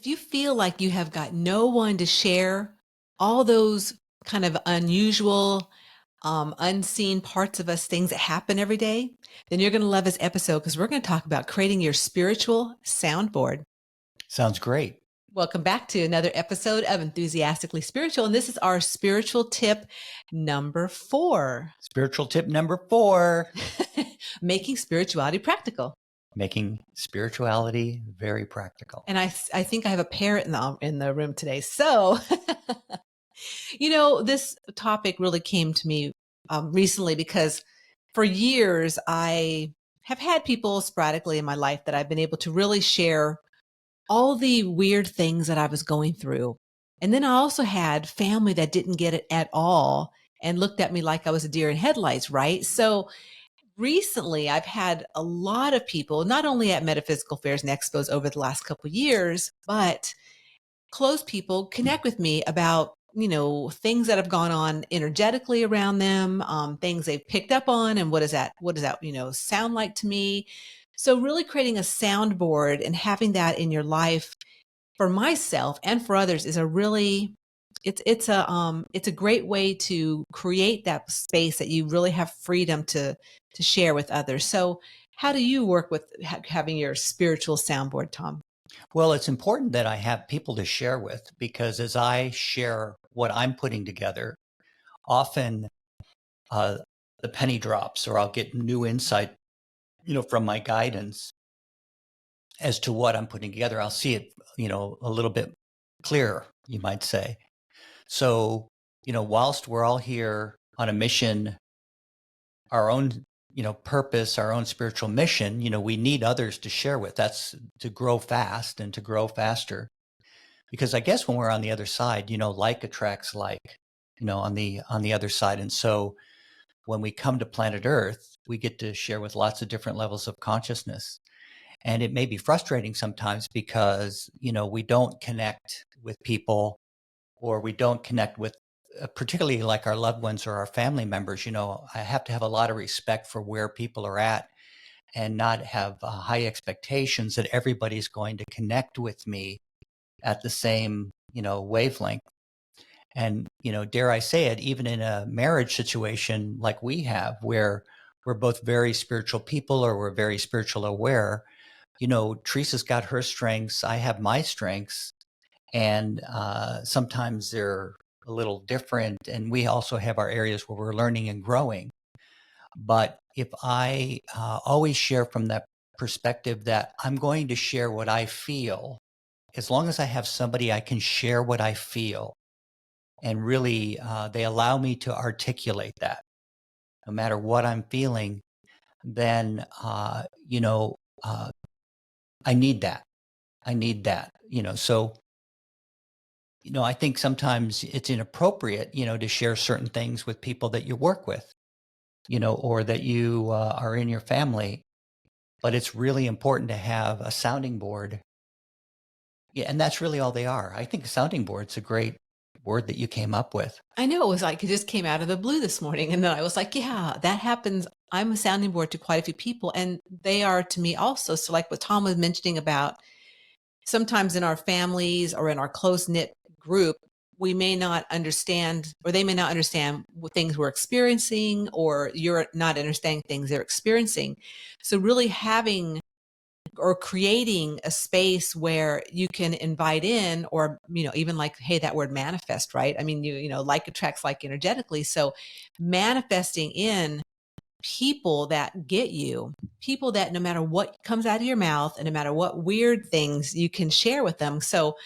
Do you feel like you have got no one to share all those kind of unusual, unseen parts of us, things that happen every day? Then you're going to love this episode because we're going to talk about creating your spiritual soundboard. Sounds great. Welcome back to another episode of Enthusiastically Spiritual. And this is our spiritual tip number 4. Spiritual tip number 4. Making spirituality practical. Making spirituality very practical. And I think I have a parrot in the room today. So, this topic really came to me recently because for years I have had people sporadically in my life that I've been able to really share all the weird things that I was going through. And then I also had family that didn't get it at all and looked at me like I was a deer in headlights, right? So recently I've had a lot of people, not only at metaphysical fairs and expos over the last couple of years, but close people connect with me about things that have gone on energetically around them, things they've picked up on, and what does that sound like to me. So really creating a soundboard and having that in your life for myself and for others is it's a great way to create that space that you really have freedom to share with others. So how do you work with having your spiritual soundboard, Tom? Well, it's important that I have people to share with, because as I share what I'm putting together, often the penny drops, or I'll get new insight, from my guidance as to what I'm putting together. I'll see it, a little bit clearer, you might say. So, whilst we're all here on a mission, our own, purpose, our own spiritual mission, we need others to share with. That's to grow fast and to grow faster. Because I guess when we're on the other side, like attracts like, on the other side. And so when we come to planet Earth, we get to share with lots of different levels of consciousness. And it may be frustrating sometimes because, we don't connect with people, or we don't connect with particularly like our loved ones or our family members. I have to have a lot of respect for where people are at and not have high expectations that everybody's going to connect with me at the same, wavelength. And, dare I say it, even in a marriage situation like we have, where we're both very spiritual people, or we're very spiritual aware, Teresa's got her strengths, I have my strengths, and sometimes they're a little different. And we also have our areas where we're learning and growing. But if I always share from that perspective that I'm going to share what I feel, as long as I have somebody I can share what I feel, and really they allow me to articulate that, no matter what I'm feeling, then, I need that. So, I think sometimes it's inappropriate, to share certain things with people that you work with, or that you are in your family. But it's really important to have a sounding board. Yeah, and that's really all they are. I think a sounding board's a great word that you came up with. I know, it was like it just came out of the blue this morning. And then I was like, yeah, that happens. I'm a sounding board to quite a few people, and they are to me also. So like what Tom was mentioning about sometimes in our families or in our close knit group, we may not understand, or they may not understand what things we're experiencing, or you're not understanding things they're experiencing. So really having or creating a space where you can invite in, or even like, hey, that word manifest, right? I mean, like attracts like energetically. So manifesting in people that get you, people that no matter what comes out of your mouth and no matter what weird things you can share with them. So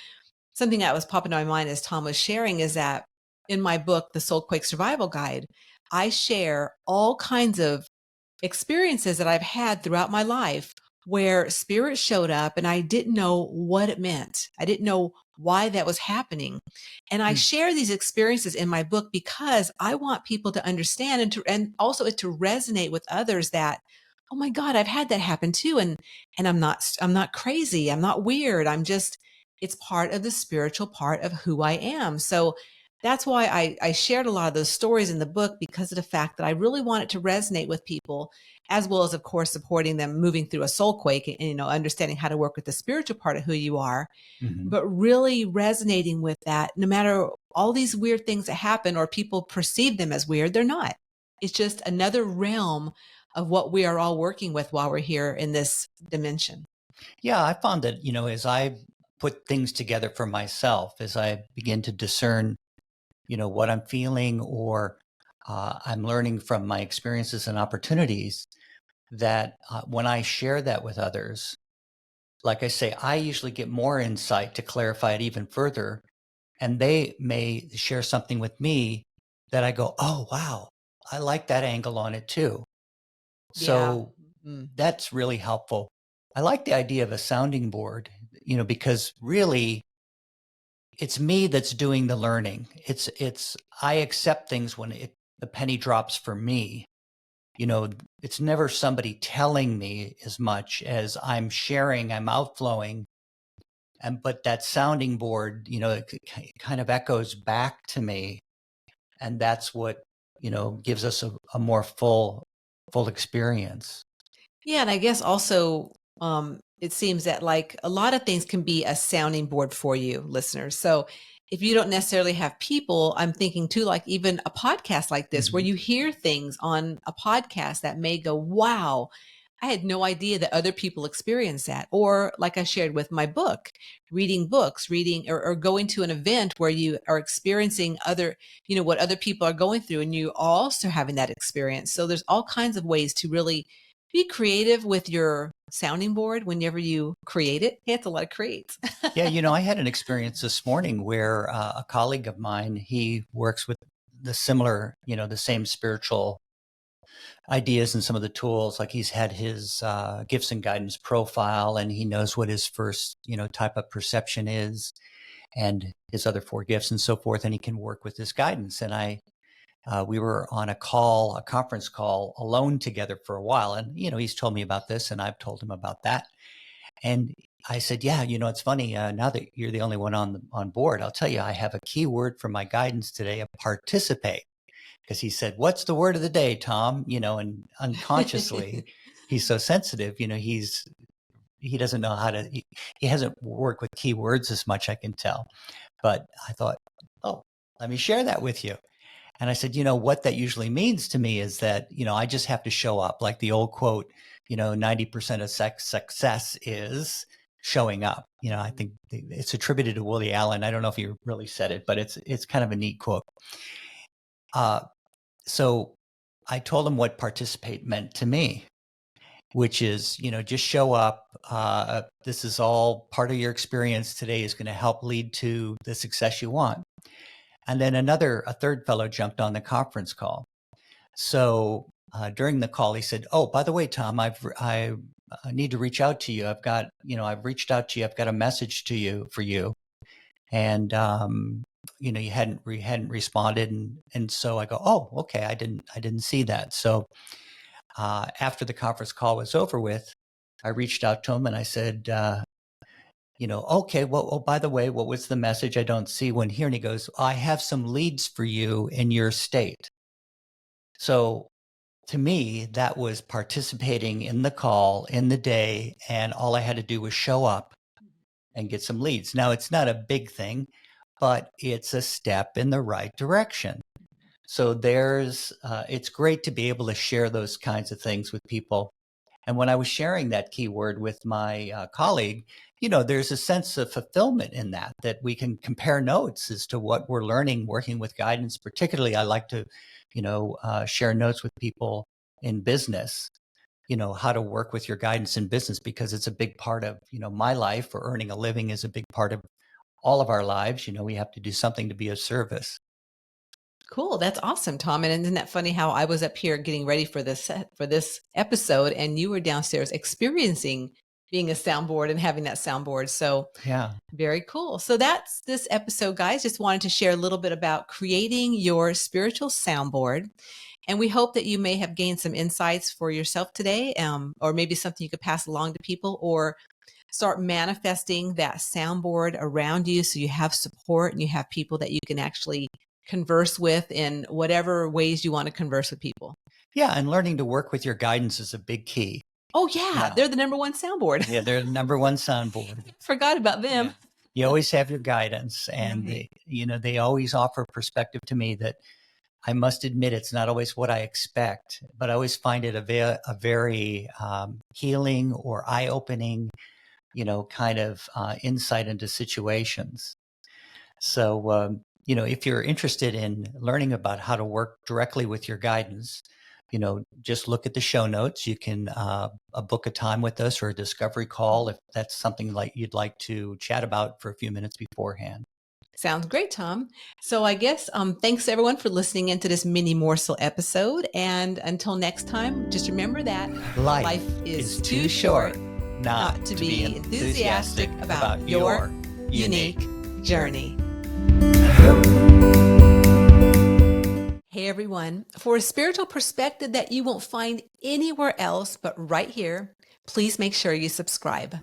something that was popping in my mind as Tom was sharing is that in my book, The Soulquake Survival Guide, I share all kinds of experiences that I've had throughout my life where spirit showed up and I didn't know what it meant. I didn't know why that was happening. And I share these experiences in my book because I want people to understand and also it to resonate with others that, oh my God, I've had that happen too. And I'm not crazy. I'm not weird. It's part of the spiritual part of who I am. So That's why I shared a lot of those stories in the book, because of the fact that I really want it to resonate with people, as well as, of course, supporting them moving through a soul quake and, understanding how to work with the spiritual part of who you are, Hmm. but really resonating with that. No matter all these weird things that happen or people perceive them as weird, they're not. It's just another realm of what we are all working with while we're here in this dimension. Yeah, I found that, as I put things together for myself, as I begin to discern, what I'm feeling, or I'm learning from my experiences and opportunities, that when I share that with others, like I say, I usually get more insight to clarify it even further. And they may share something with me that I go, oh, wow, I like that angle on it too. Yeah. So Mm. that's really helpful. I like the idea of a sounding board, because really it's me that's doing the learning. I accept things when the penny drops for me. You know, it's never somebody telling me as much as I'm sharing, I'm outflowing. But that sounding board, it kind of echoes back to me. And that's what, gives us a more full experience. Yeah, and I guess also, it seems that like a lot of things can be a sounding board for you, listeners. So if you don't necessarily have people, I'm thinking too, like even a podcast like this, where Mhm. you hear things on a podcast that may go, wow, I had no idea that other people experience that. Or like I shared with my book, reading books, reading or going to an event where you are experiencing other, what other people are going through, and you also having that experience. So there's all kinds of ways to really be creative with your sounding board whenever you create it. Hey, it's a lot of creates. Yeah, I had an experience this morning where a colleague of mine, he works with the same spiritual ideas and some of the tools. Like he's had his gifts and guidance profile, and he knows what his first, type of perception is, and his other four gifts and so forth. And he can work with this guidance. And we were on a conference call alone together for a while. And, he's told me about this and I've told him about that. And I said, yeah, it's funny. Now that you're the only one on board, I'll tell you, I have a key word for my guidance today, participate. Because he said, what's the word of the day, Tom? And unconsciously, he's so sensitive, he doesn't know how to, he hasn't worked with keywords as much, I can tell. But I thought, oh, let me share that with you. And I said, what that usually means to me is that, I just have to show up. Like the old quote, 90% of success is showing up. I think it's attributed to Woody Allen. I don't know if he really said it, but it's kind of a neat quote. So I told him what participate meant to me, which is, just show up. This is all part of your experience today, is going to help lead to the success you want. And then a third fellow jumped on the conference call. So during the call, he said, "Oh, by the way, Tom, I need to reach out to you. I've reached out to you. I've got a message for you, and you hadn't responded." And so I go, "Oh, okay. I didn't see that." So after the conference call was over with, I reached out to him and I said, "Okay, well, oh, by the way, what was the message? I don't see one here." And he goes, "I have some leads for you in your state." So to me, that was participating in the call in the day, and all I had to do was show up and get some leads. Now, it's not a big thing, but it's a step in the right direction. So it's great to be able to share those kinds of things with people. And when I was sharing that keyword with my colleague, there's a sense of fulfillment in that we can compare notes as to what we're learning working with guidance. Particularly, I like to, share notes with people in business, how to work with your guidance in business, because it's a big part of, my life, or earning a living is a big part of all of our lives. We have to do something to be of service. Cool. That's awesome, Tom. And isn't that funny how I was up here getting ready for for this episode, and you were downstairs experiencing being a soundboard and having that soundboard. So Yeah. very cool. So that's this episode, guys. Just wanted to share a little bit about creating your spiritual soundboard. And we hope that you may have gained some insights for yourself today, or maybe something you could pass along to people, or start manifesting that soundboard around you so you have support and you have people that you can actually converse with in whatever ways you want to converse with people. Yeah, and learning to work with your guidance is a big key. Oh yeah, they're the number one soundboard. Yeah, they're the number one soundboard. Forgot about them. Yeah. You always have your guidance, and Right. they always offer perspective to me that I must admit it's not always what I expect, but I always find it a very healing or eye-opening, kind of insight into situations. So, if you're interested in learning about how to work directly with your guidance, just look at the show notes. You can book a time with us or a discovery call if that's something like you'd like to chat about for a few minutes beforehand. Sounds great, Tom. So I guess thanks everyone for listening into this mini morsel episode. And until next time, just remember that Life is too short not to be enthusiastic about your unique journey. Hey everyone, for a spiritual perspective that you won't find anywhere else but right here, please make sure you subscribe.